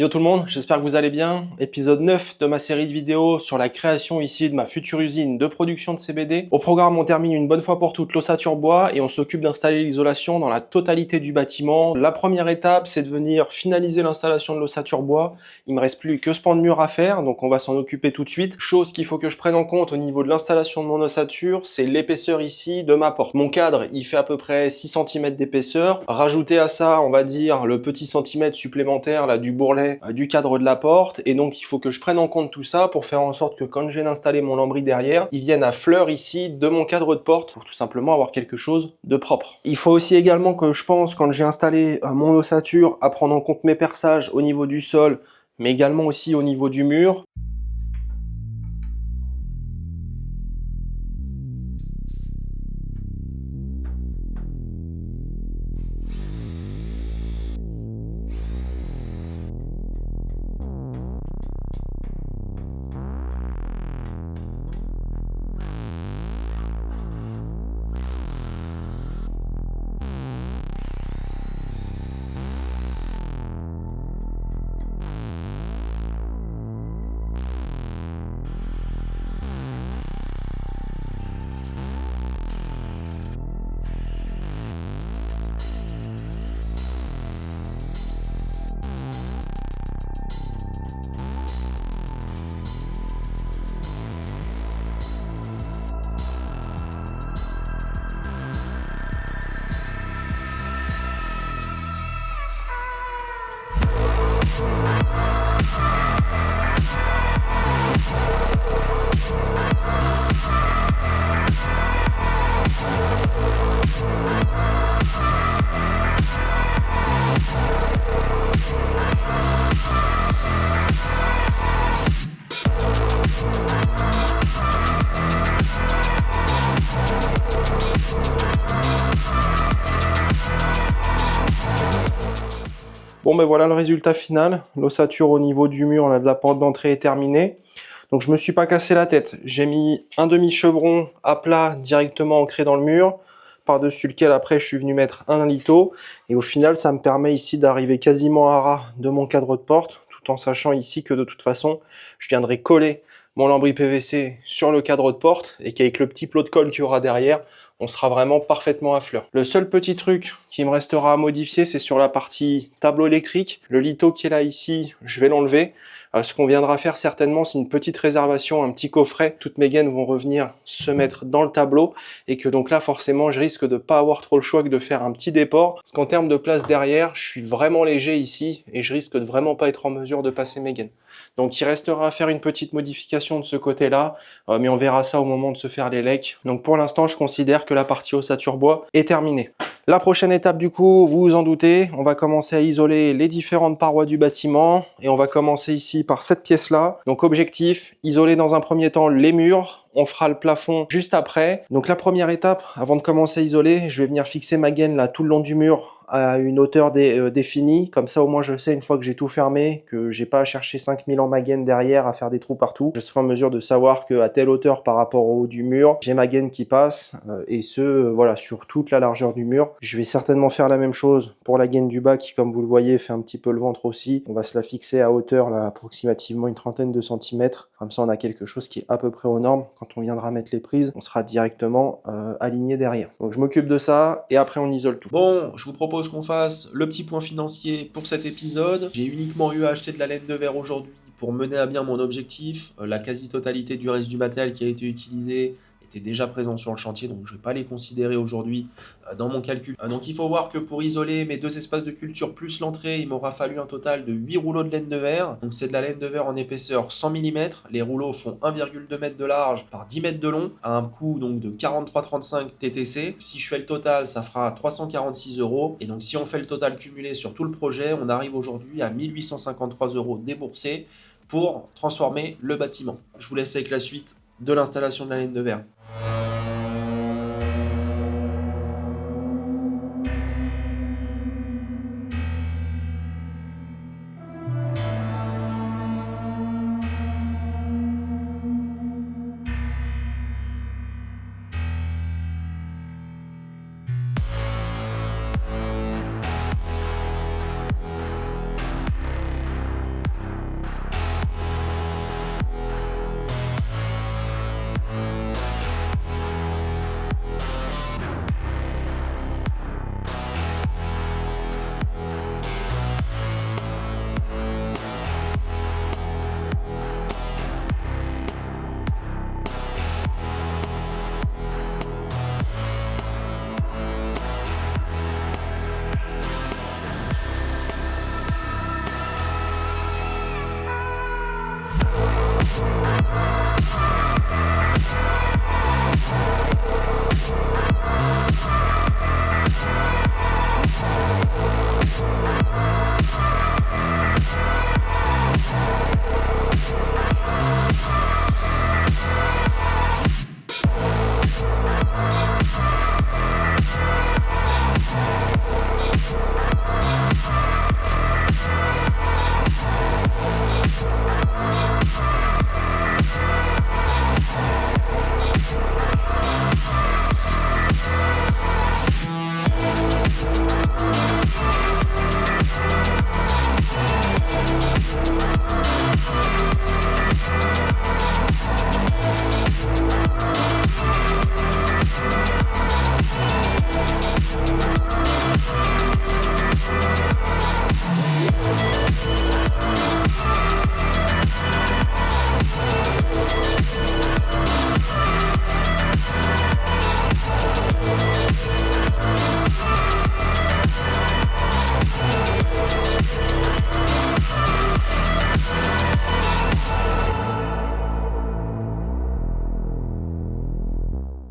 Yo tout le monde, j'espère que vous allez bien. Épisode 9 de ma série de vidéos sur la création ici de ma future usine de production de CBD. Au programme, on termine une bonne fois pour toutes l'ossature bois et on s'occupe d'installer l'isolation dans la totalité du bâtiment. La première étape, c'est de venir finaliser l'installation de l'ossature bois. Il me reste plus que ce pan de mur à faire, donc on va s'en occuper tout de suite. Chose qu'il faut que je prenne en compte au niveau de l'installation de mon ossature, c'est l'épaisseur ici de ma porte. Mon cadre, il fait à peu près 6 cm d'épaisseur. Rajouter à ça, on va dire, le petit centimètre supplémentaire là du bourrelet du cadre de la porte, et donc il faut que je prenne en compte tout ça pour faire en sorte que quand je viens d'installer mon lambris derrière, il vienne à fleur ici de mon cadre de porte pour tout simplement avoir quelque chose de propre. Il faut aussi également que je pense, quand je vais installer mon ossature, à prendre en compte mes perçages au niveau du sol, mais également aussi au niveau du mur. Bon ben voilà le résultat final, l'ossature au niveau du mur là, de la porte d'entrée est terminée. Donc je me suis pas cassé la tête, j'ai mis un demi-chevron à plat directement ancré dans le mur, par-dessus lequel après je suis venu mettre un litho, et au final ça me permet ici d'arriver quasiment à ras de mon cadre de porte, tout en sachant ici que de toute façon je viendrai coller mon lambris PVC sur le cadre de porte, et qu'avec le petit plot de colle qu'il y aura derrière, on sera vraiment parfaitement à fleur. Le seul petit truc qui me restera à modifier, c'est sur la partie tableau électrique. Le litho qui est là ici, je vais l'enlever. Ce qu'on viendra faire certainement, c'est une petite réservation, un petit coffret. Toutes mes gaines vont revenir se mettre dans le tableau, et que donc là forcément je risque de pas avoir trop le choix que de faire un petit déport, parce qu'en termes de place derrière, je suis vraiment léger ici et je risque de vraiment pas être en mesure de passer mes gaines. Donc il restera à faire une petite modification de ce côté-là, mais on verra ça au moment de se faire les lecs. Donc pour l'instant, je considère que la partie ossature bois est terminée. La prochaine étape du coup, vous vous en doutez, on va commencer à isoler les différentes parois du bâtiment, et on va commencer ici par cette pièce-là. Donc objectif, isoler dans un premier temps les murs. On fera le plafond juste après. Donc la première étape, avant de commencer à isoler, je vais venir fixer ma gaine là tout le long du mur à une hauteur définie. Comme ça au moins je sais, une fois que j'ai tout fermé, que j'ai pas à chercher 5000 ans ma gaine derrière à faire des trous partout. Je serai en mesure de savoir qu'à telle hauteur par rapport au haut du mur, j'ai ma gaine qui passe, et ce voilà, sur toute la largeur du mur. Je vais certainement faire la même chose pour la gaine du bas qui, comme vous le voyez, fait un petit peu le ventre aussi. On va se la fixer à hauteur là, approximativement une trentaine de centimètres. Comme ça on a quelque chose qui est à peu près aux normes. Quand on viendra mettre les prises, on sera directement aligné derrière. Donc je m'occupe de ça et après on isole tout. Bon, je vous propose qu'on fasse le petit point financier pour cet épisode. J'ai uniquement eu à acheter de la laine de verre aujourd'hui pour mener à bien mon objectif. La quasi-totalité du reste du matériel qui a été utilisé était déjà présent sur le chantier, donc je ne vais pas les considérer aujourd'hui dans mon calcul. Donc il faut voir que pour isoler mes deux espaces de culture plus l'entrée, il m'aura fallu un total de 8 rouleaux de laine de verre. Donc c'est de la laine de verre en épaisseur 100 mm. Les rouleaux font 1,2 m de large par 10 mètres de long, à un coût donc de 43,35 TTC. Si je fais le total, ça fera 346 €. Et donc si on fait le total cumulé sur tout le projet, on arrive aujourd'hui à 1853 € déboursés pour transformer le bâtiment. Je vous laisse avec la suite de l'installation de la laine de verre.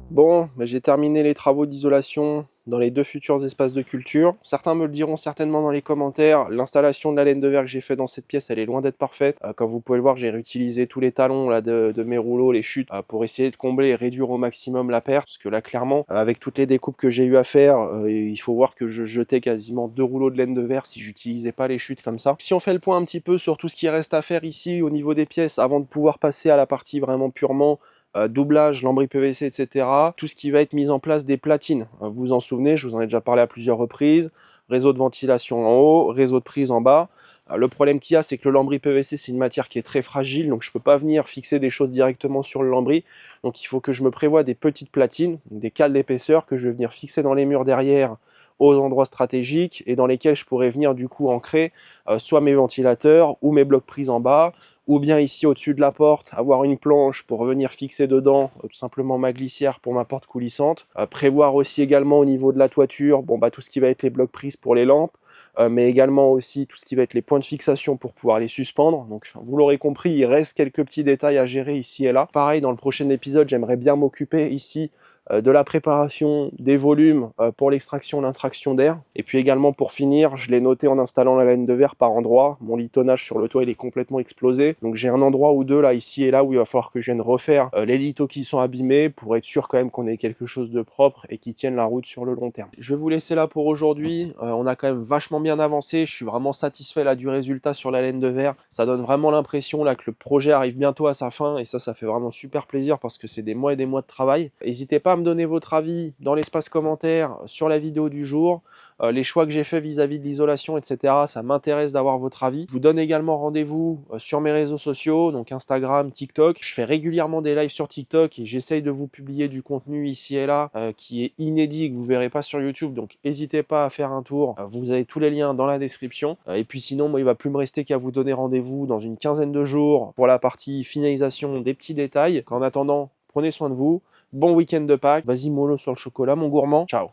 Bon, j'ai terminé les travaux d'isolation dans les deux futurs espaces de culture. Certains me le diront certainement dans les commentaires, l'installation de la laine de verre que j'ai fait dans cette pièce, elle est loin d'être parfaite. Comme vous pouvez le voir, j'ai réutilisé tous les talons là, de mes rouleaux, les chutes, pour essayer de combler et réduire au maximum la perte. Parce que là, clairement, avec toutes les découpes que j'ai eu à faire, il faut voir que je jetais quasiment 2 rouleaux de laine de verre si j'utilisais pas les chutes comme ça. Si on fait le point un petit peu sur tout ce qui reste à faire ici au niveau des pièces, avant de pouvoir passer à la partie vraiment purement doublage, lambris PVC, etc. Tout ce qui va être mis en place des platines. Vous vous en souvenez, je vous en ai déjà parlé à plusieurs reprises. Réseau de ventilation en haut, réseau de prise en bas. Le problème qu'il y a, c'est que le lambris PVC, c'est une matière qui est très fragile, donc je ne peux pas venir fixer des choses directement sur le lambris. Donc il faut que je me prévoie des petites platines, des cales d'épaisseur que je vais venir fixer dans les murs derrière aux endroits stratégiques et dans lesquels je pourrais venir du coup ancrer soit mes ventilateurs ou mes blocs prises en bas, ou bien ici au-dessus de la porte, avoir une planche pour venir fixer dedans tout simplement ma glissière pour ma porte coulissante. Prévoir aussi également au niveau de la toiture, tout ce qui va être les blocs prises pour les lampes, mais également aussi tout ce qui va être les points de fixation pour pouvoir les suspendre. Donc vous l'aurez compris, il reste quelques petits détails à gérer ici et là. Pareil, dans le prochain épisode, j'aimerais bien m'occuper ici de la préparation des volumes pour l'extraction, l'intraction d'air. Et puis également pour finir, je l'ai noté en installant la laine de verre par endroit. Mon litonnage sur le toit il est complètement explosé. Donc j'ai un endroit ou deux là, ici et là, où il va falloir que je vienne refaire les litos qui sont abîmés pour être sûr quand même qu'on ait quelque chose de propre et qui tienne la route sur le long terme. Je vais vous laisser là pour aujourd'hui. On a quand même vachement bien avancé. Je suis vraiment satisfait là du résultat sur la laine de verre. Ça donne vraiment l'impression là que le projet arrive bientôt à sa fin et ça fait vraiment super plaisir parce que c'est des mois et des mois de travail. N'hésitez pas à me donner votre avis dans l'espace commentaire sur la vidéo du jour, les choix que j'ai fait vis-à-vis de l'isolation, etc. Ça m'intéresse d'avoir votre avis. Je vous donne également rendez-vous sur mes réseaux sociaux, donc Instagram, TikTok. Je fais régulièrement des lives sur TikTok et j'essaye de vous publier du contenu ici et là qui est inédit, que vous ne verrez pas sur YouTube. Donc n'hésitez pas à faire un tour. Vous avez tous les liens dans la description. Et puis sinon, moi, il ne va plus me rester qu'à vous donner rendez-vous dans une quinzaine de jours pour la partie finalisation des petits détails. En attendant, prenez soin de vous. Bon week-end de Pâques. Vas-y mollo sur le chocolat, mon gourmand. Ciao.